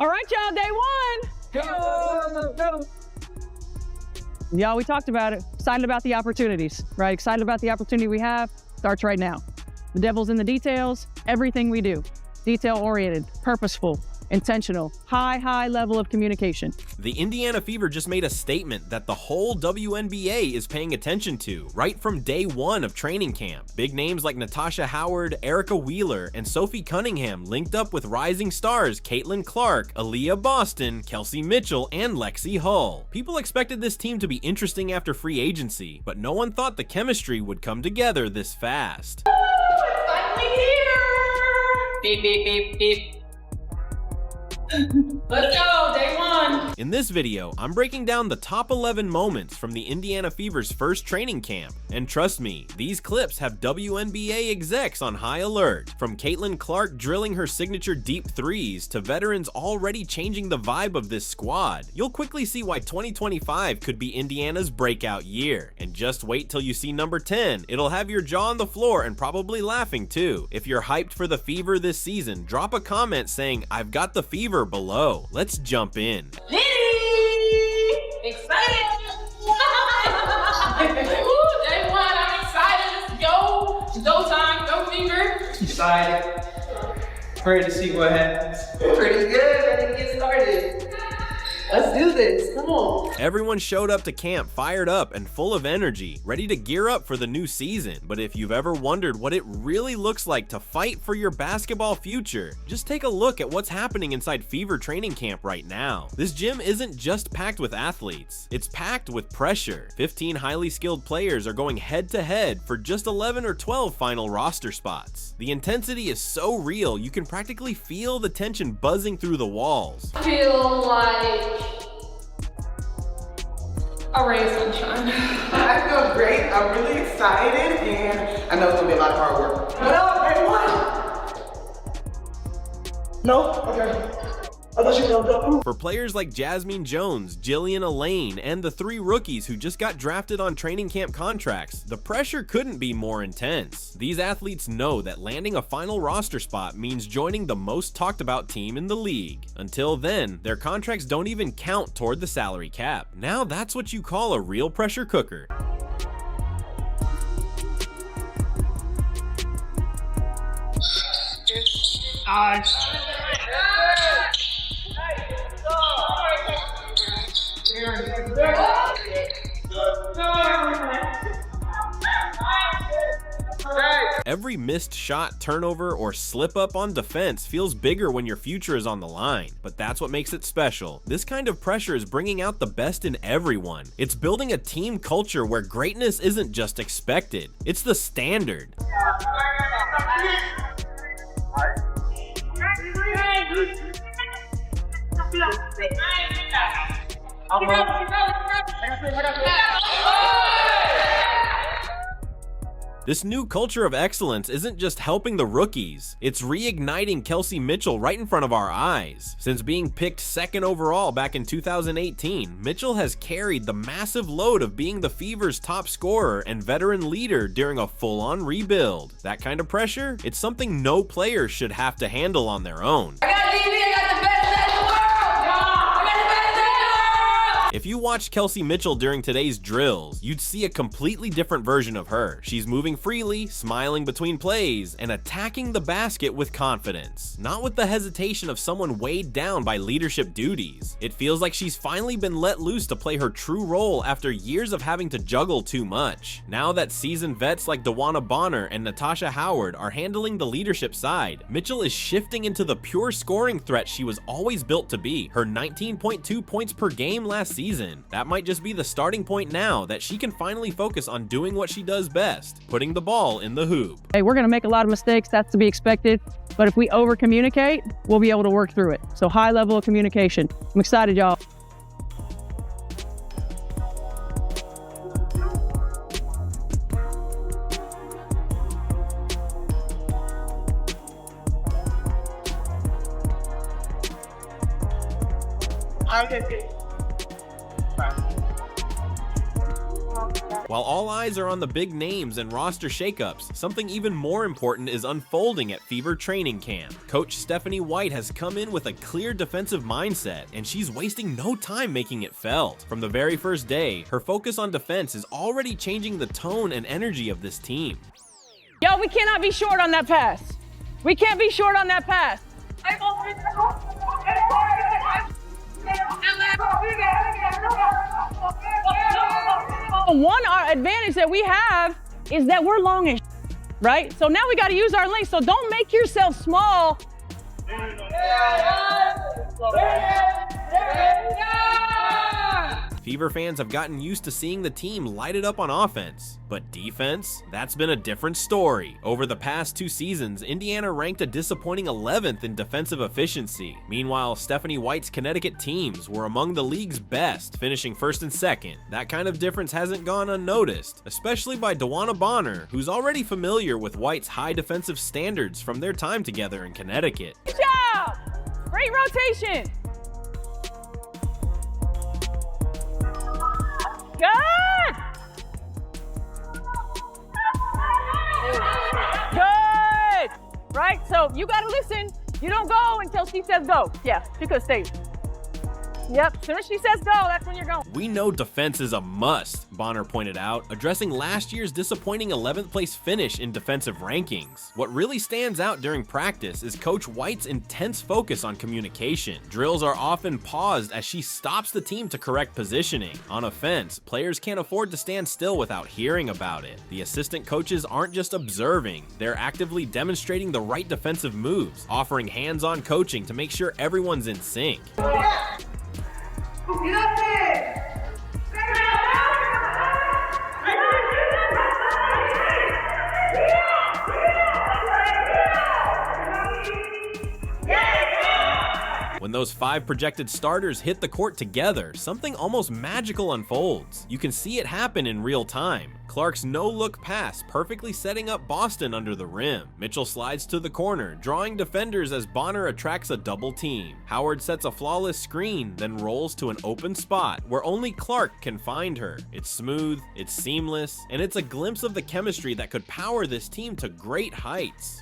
All right, y'all, day one. Y'all, we talked about it. Excited about the opportunities, right? Excited about the opportunity we have. Starts right now. The devil's in the details. Everything we do, detail-oriented, purposeful, intentional, high level of communication. The Indiana Fever just made a statement that the whole WNBA is paying attention to right from day one of training camp. Big names like Natasha Howard, Erica Wheeler, and Sophie Cunningham linked up with rising stars Caitlin Clark, Aaliyah Boston, Kelsey Mitchell, and Lexi Hull. People expected this team to be interesting after free agency, but no one thought the chemistry would come together this fast. It's finally here! Beep, beep, beep, beep. Let's go, day one. In this video, I'm breaking down the top 11 moments from the Indiana Fever's first training camp. And trust me, these clips have WNBA execs on high alert. From Caitlin Clark drilling her signature deep threes to veterans already changing the vibe of this squad, you'll quickly see why 2025 could be Indiana's breakout year. And just wait till you see number 10. It'll have your jaw on the floor and probably laughing too. If you're hyped for the Fever this season, drop a comment saying, "I've got the Fever" below. Let's jump in. Liddy! Excited! Ooh, day one, I'm excited. Let's go. It's go time, go Fever. Excited. Ready to see what happens. Pretty good, ready to get started. Let's do this, come on. Everyone showed up to camp fired up and full of energy, ready to gear up for the new season. But if you've ever wondered what it really looks like to fight for your basketball future, just take a look at what's happening inside Fever training camp right now. This gym isn't just packed with athletes, it's packed with pressure. 15 highly skilled players are going head to head for just 11 or 12 final roster spots. The intensity is so real, you can practically feel the tension buzzing through the walls. I feel like a ray of sunshine. I feel great. I'm really excited, and I know it's gonna be a lot of hard work. What up, everyone? No? Okay. I thought you know. For players like Jasmine Jones, Jillian Elaine, and the 3 rookies who just got drafted on training camp contracts, the pressure couldn't be more intense. These athletes know that landing a final roster spot means joining the most talked about team in the league. Until then, their contracts don't even count toward the salary cap. Now that's what you call a real pressure cooker. Every missed shot, turnover, or slip up on defense feels bigger when your future is on the line, but that's what makes it special. This kind of pressure is bringing out the best in everyone. It's building a team culture where greatness isn't just expected, it's the standard. This new culture of excellence isn't just helping the rookies, it's reigniting Kelsey Mitchell right in front of our eyes. Since being picked 2nd overall back in 2018, Mitchell has carried the massive load of being the Fever's top scorer and veteran leader during a full-on rebuild. That kind of pressure, it's something no player should have to handle on their own. I got DB, I got the best in the world! I got the best in the world! If you watched Kelsey Mitchell during today's drills, you'd see a completely different version of her. She's moving freely, smiling between plays, and attacking the basket with confidence. Not with the hesitation of someone weighed down by leadership duties. It feels like she's finally been let loose to play her true role after years of having to juggle too much. Now that seasoned vets like Wnba and Natasha Howard are handling the leadership side, Mitchell is shifting into the pure scoring threat she was always built to be. Her 19.2 points per game last season. That might just be the starting point now that she can finally focus on doing what she does best, putting the ball in the hoop. Hey, we're gonna make a lot of mistakes, that's to be expected, but if we over communicate, we'll be able to work through it. So high level of communication. I'm excited, y'all. While all eyes are on the big names and roster shakeups, something even more important is unfolding at Fever training camp. Coach Stephanie White has come in with a clear defensive mindset, and she's wasting no time making it felt. From the very first day, her focus on defense is already changing the tone and energy of this team. Yo, we cannot be short on that pass. We can't be short on that pass. One advantage that we have is that we're long as right? So now we got to use our length. So don't make yourself small. Fever fans have gotten used to seeing the team light it up on offense, but defense? That's been a different story. Over the past 2 seasons, Indiana ranked a disappointing 11th in defensive efficiency. Meanwhile, Stephanie White's Connecticut teams were among the league's best, finishing 1st and 2nd. That kind of difference hasn't gone unnoticed, especially by Wnba Bonner, who's already familiar with White's high defensive standards from their time together in Connecticut. Good job! Great rotation! Good! Good! Right? So you gotta listen. You don't go until she says go. Yeah, she could stay. Yep, as soon as she says go, that's when you're going. We know defense is a must, Bonner pointed out, addressing last year's disappointing 11th place finish in defensive rankings. What really stands out during practice is Coach White's intense focus on communication. Drills are often paused as she stops the team to correct positioning. On offense, players can't afford to stand still without hearing about it. The assistant coaches aren't just observing, they're actively demonstrating the right defensive moves, offering hands-on coaching to make sure everyone's in sync. Get up there! When those 5 projected starters hit the court together, something almost magical unfolds. You can see it happen in real time. Clark's no-look pass perfectly setting up Boston under the rim. Mitchell slides to the corner, drawing defenders as Bonner attracts a double team. Howard sets a flawless screen, then rolls to an open spot where only Clark can find her. It's smooth, it's seamless, and it's a glimpse of the chemistry that could power this team to great heights.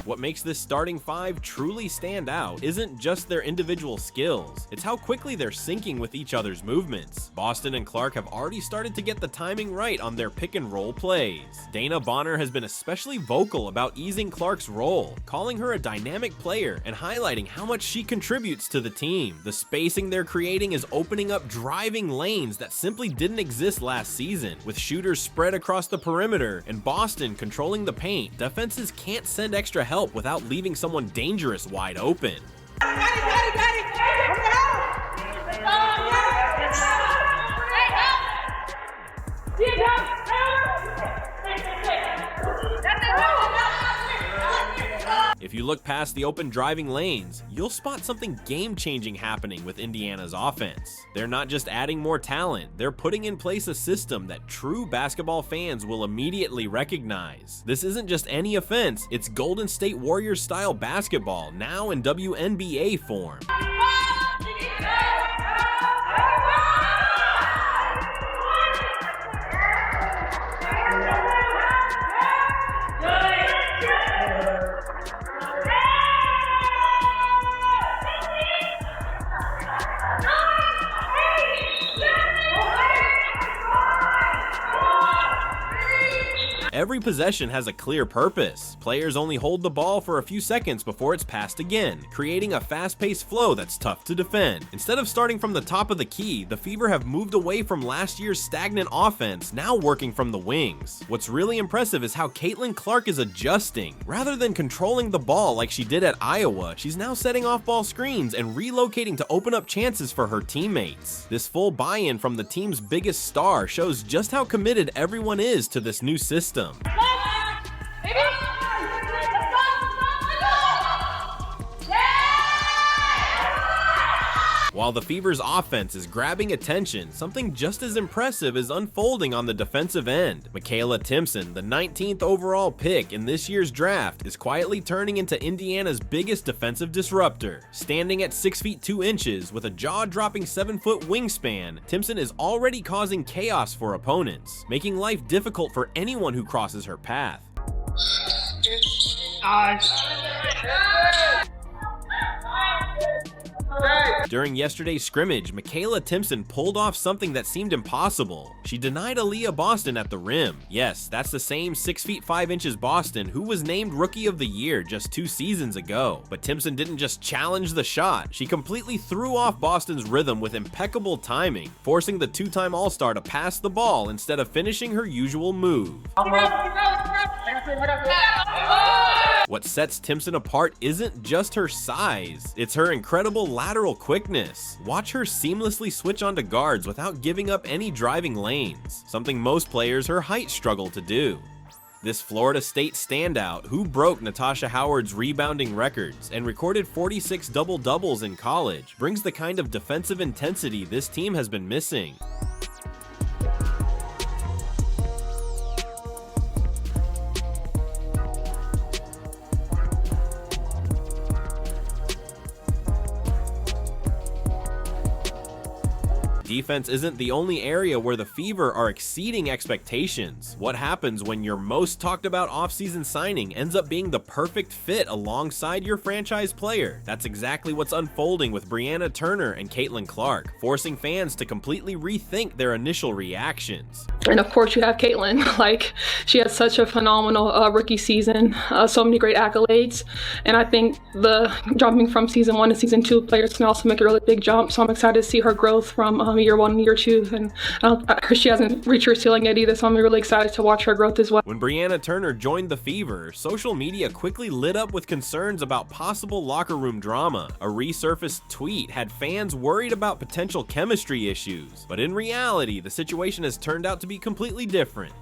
What makes this starting 5 truly stand out isn't just their individual skills, it's how quickly they're syncing with each other's movements. Boston and Clark have already started to get the timing right on their pick and roll plays. Dana Bonner has been especially vocal about easing Clark's role, calling her a dynamic player and highlighting how much she contributes to the team. The spacing they're creating is opening up driving lanes that simply didn't exist last season. With shooters spread across the perimeter and Boston controlling the paint, defenses can't send extra help without leaving someone dangerous wide open. If you look past the open driving lanes, you'll spot something game-changing happening with Indiana's offense. They're not just adding more talent, they're putting in place a system that true basketball fans will immediately recognize. This isn't just any offense, it's Golden State Warriors-style basketball, now in WNBA form. Every possession has a clear purpose. Players only hold the ball for a few seconds before it's passed again, creating a fast-paced flow that's tough to defend. Instead of starting from the top of the key, the Fever have moved away from last year's stagnant offense, now working from the wings. What's really impressive is how Caitlin Clark is adjusting. Rather than controlling the ball like she did at Iowa, she's now setting off-ball screens and relocating to open up chances for her teammates. This full buy-in from the team's biggest star shows just how committed everyone is to this new system. While the Fever's offense is grabbing attention, something just as impressive is unfolding on the defensive end. Michaela Timpson, the 19th overall pick in this year's draft, is quietly turning into Indiana's biggest defensive disruptor. Standing at 6 feet 2 inches with a jaw-dropping 7-foot wingspan, Timpson is already causing chaos for opponents, making life difficult for anyone who crosses her path. During yesterday's scrimmage, Michaela Timpson pulled off something that seemed impossible. She denied Aaliyah Boston at the rim. Yes, that's the same 6 feet 5 inches Boston who was named Rookie of the Year just 2 seasons ago. But Timpson didn't just challenge the shot, she completely threw off Boston's rhythm with impeccable timing, forcing the 2-time All-Star to pass the ball instead of finishing her usual move. What sets Timpson apart isn't just her size, it's her incredible lateral quickness. Watch her seamlessly switch onto guards without giving up any driving lanes, something most players her height struggle to do. This Florida State standout, who broke Natasha Howard's rebounding records and recorded 46 double-doubles in college, brings the kind of defensive intensity this team has been missing. Defense isn't the only area where the Fever are exceeding expectations. What happens when your most talked about offseason signing ends up being the perfect fit alongside your franchise player? That's exactly what's unfolding with Brianna Turner and Caitlin Clark, forcing fans to completely rethink their initial reactions. And of course you have Caitlin, like she had such a phenomenal rookie season, so many great accolades. And I think the jumping from season 1 to season 2, players can also make a really big jump. So I'm excited to see her growth from year 1 and year 2, and she hasn't reached her ceiling yet either, so I'm really excited to watch her growth as well. When Brianna Turner joined the Fever, social media quickly lit up with concerns about possible locker room drama. A resurfaced tweet had fans worried about potential chemistry issues, but in reality, the situation has turned out to be completely different.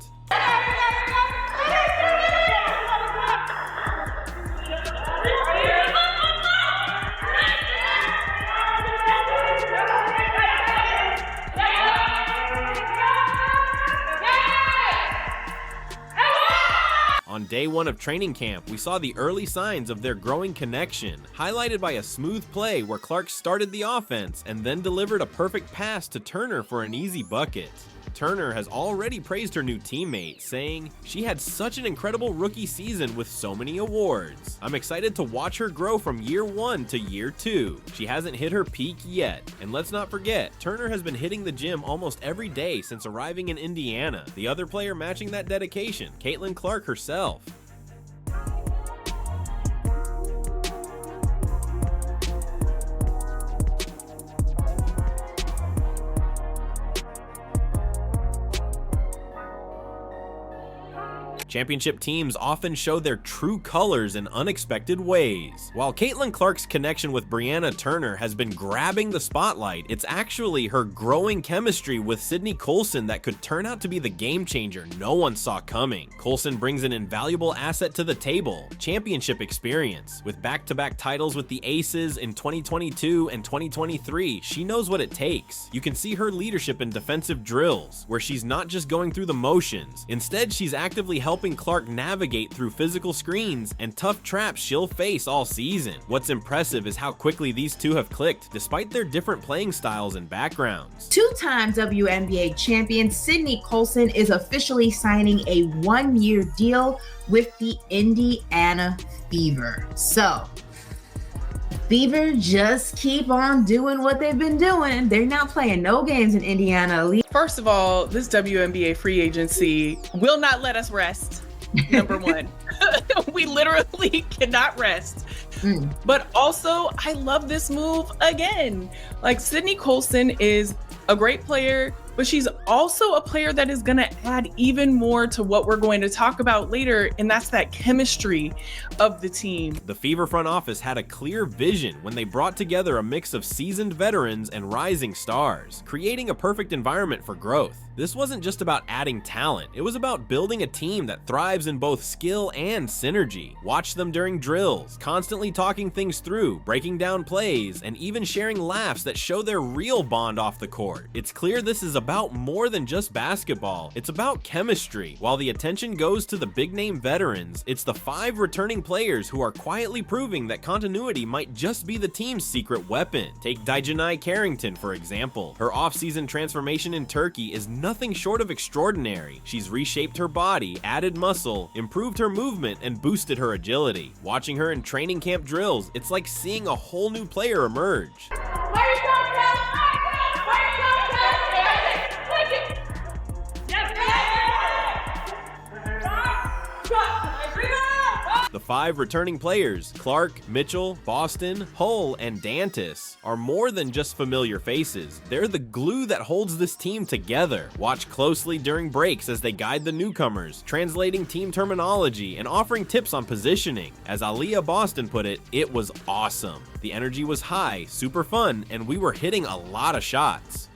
On day 1 of training camp, we saw the early signs of their growing connection, highlighted by a smooth play where Clark started the offense and then delivered a perfect pass to Turner for an easy bucket. Turner has already praised her new teammate, saying, "She had such an incredible rookie season with so many awards. I'm excited to watch her grow from year 1 to year 2. She hasn't hit her peak yet." And let's not forget, Turner has been hitting the gym almost every day since arriving in Indiana. The other player matching that dedication, Caitlin Clark herself. Championship teams often show their true colors in unexpected ways. While Caitlin Clark's connection with Brianna Turner has been grabbing the spotlight, it's actually her growing chemistry with Sydney Colson that could turn out to be the game changer no one saw coming. Colson brings an invaluable asset to the table, championship experience. With back-to-back titles with the Aces in 2022 and 2023, she knows what it takes. You can see her leadership in defensive drills, where she's not just going through the motions. Instead, she's actively helping Clark navigate through physical screens and tough traps she'll face all season. What's impressive is how quickly these two have clicked, despite their different playing styles and backgrounds. 2-time WNBA champion Sydney Colson is officially signing a 1-year deal with the Indiana Fever. So, Fever just keep on doing what they've been doing. They're not playing no games in Indiana. First of all, this WNBA free agency will not let us rest, number one. We literally cannot rest. But also, I love this move again. Like, Sydney Colson is a great player. but she's also a player that is going to add even more to what we're going to talk about later, and that's that chemistry of the team. The Fever front office had a clear vision when they brought together a mix of seasoned veterans and rising stars, creating a perfect environment for growth. This wasn't just about adding talent, it was about building a team that thrives in both skill and synergy. Watch them during drills, constantly talking things through, breaking down plays, and even sharing laughs that show their real bond off the court. It's clear this is about more than just basketball, it's about chemistry. While the attention goes to the big-name veterans, it's the 5 returning players who are quietly proving that continuity might just be the team's secret weapon. Take Dijanai Carrington, for example. Her off-season transformation in Turkey is nothing short of extraordinary. She's reshaped her body, added muscle, improved her movement, and boosted her agility. Watching her in training camp drills, it's like seeing a whole new player emerge. The 5 returning players, Clark, Mitchell, Boston, Hull, and Dantis, are more than just familiar faces. They're the glue that holds this team together. Watch closely during breaks as they guide the newcomers, translating team terminology and offering tips on positioning. As Aaliyah Boston put it was awesome. The energy was high, super fun, and we were hitting a lot of shots.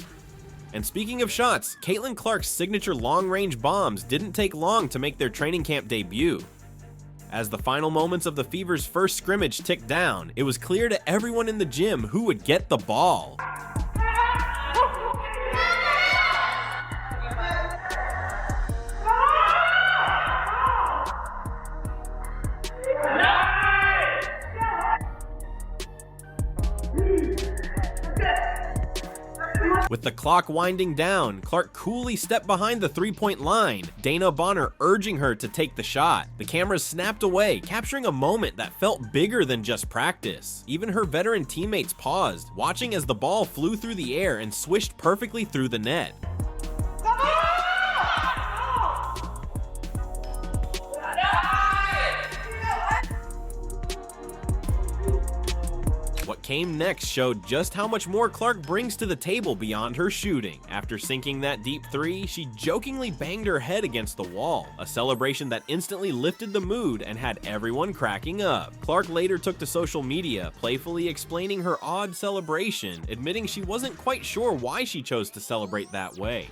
And speaking of shots, Caitlin Clark's signature long-range bombs didn't take long to make their training camp debut. As the final moments of the Fever's first scrimmage ticked down, it was clear to everyone in the gym who would get the ball. With the clock winding down, Clark coolly stepped behind the three-point line, Dana Bonner urging her to take the shot. The cameras snapped away, capturing a moment that felt bigger than just practice. Even her veteran teammates paused, watching as the ball flew through the air and swished perfectly through the net. What came next showed just how much more Clark brings to the table beyond her shooting. After sinking that deep 3, she jokingly banged her head against the wall, a celebration that instantly lifted the mood and had everyone cracking up. Clark later took to social media, playfully explaining her odd celebration, admitting she wasn't quite sure why she chose to celebrate that way.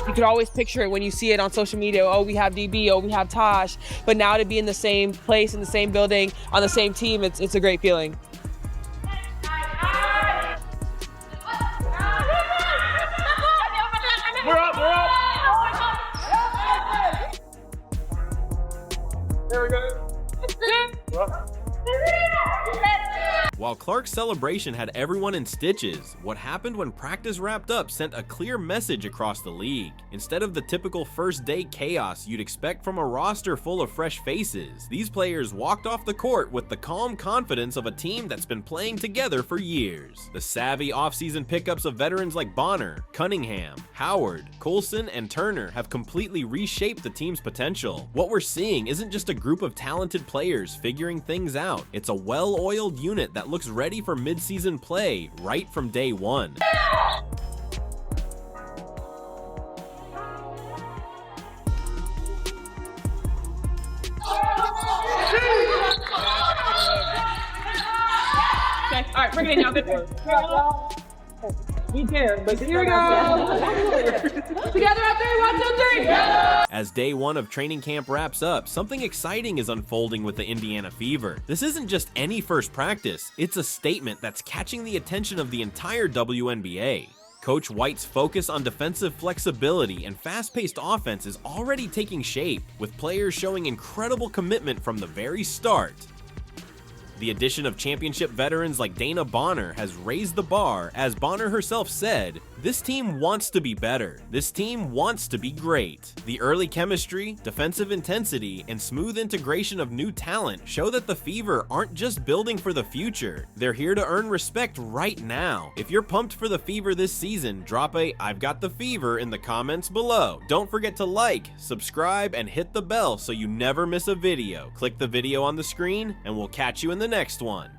You could always picture it when you see it on social media. Oh, we have DB, oh, we have Tosh. But now to be in the same place, in the same building, on the same team, it's a great feeling. We're up. There we go. While Clark's celebration had everyone in stitches, what happened when practice wrapped up sent a clear message across the league. Instead of the typical first day chaos you'd expect from a roster full of fresh faces, these players walked off the court with the calm confidence of a team that's been playing together for years. The savvy offseason pickups of veterans like Bonner, Cunningham, Howard, Coulson, and Turner have completely reshaped the team's potential. What we're seeing isn't just a group of talented players figuring things out, it's a well-oiled unit that looks ready for mid-season play right from day one. Okay, all right, bring it in now. Good work. We can, but here we go. Together on 3, 1, 2, 3. As day 1 of training camp wraps up, something exciting is unfolding with the Indiana Fever. This isn't just any first practice, it's a statement that's catching the attention of the entire WNBA. Coach White's focus on defensive flexibility and fast-paced offense is already taking shape, with players showing incredible commitment from the very start. The addition of championship veterans like Dana Bonner has raised the bar. As Bonner herself said, this team wants to be better. This team wants to be great. The early chemistry, defensive intensity, and smooth integration of new talent show that the Fever aren't just building for the future. They're here to earn respect right now. If you're pumped for the Fever this season, drop a "I've got the Fever" in the comments below. Don't forget to like, subscribe, and hit the bell so you never miss a video. Click the video on the screen, and we'll catch you in the next one.